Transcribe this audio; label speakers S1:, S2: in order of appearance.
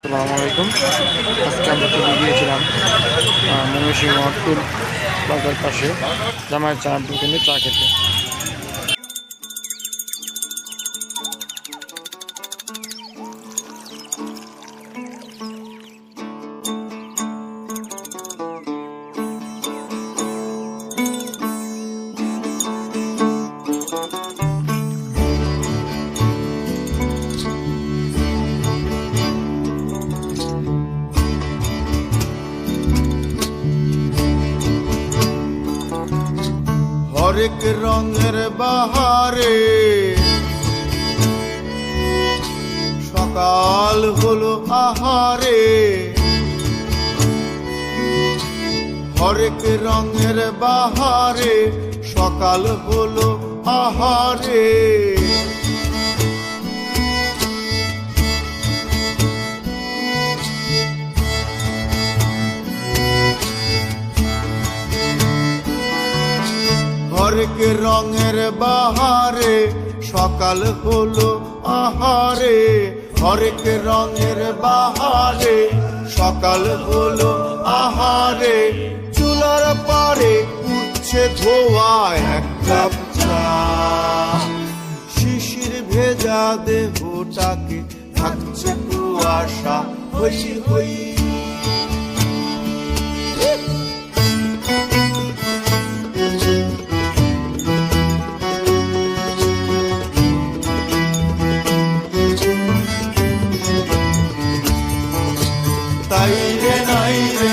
S1: আসসালামু আলাইকুম। আজকে আমরা চলে গিয়েছিলাম ময়মনসিংহ মটকুল বাজার পাশে জামাইয়ের চায়ের দোকানে চা খেতে।
S2: হরেক রঙের বাহারে সকাল হলো আহারে, হরেক রঙের বাহারে সকাল হলো আহারে। হরেক রঙের বাহারে সকাল হলো আহারে, হরেক রঙের বাহারে সকাল হলো আহারে। চুলার পারে উঠছে ধোয়া এক কাপ চা, শিশির ভেজা দেহটাকে থাকছে কুয়াশা হই হই। তাই রে নাই রে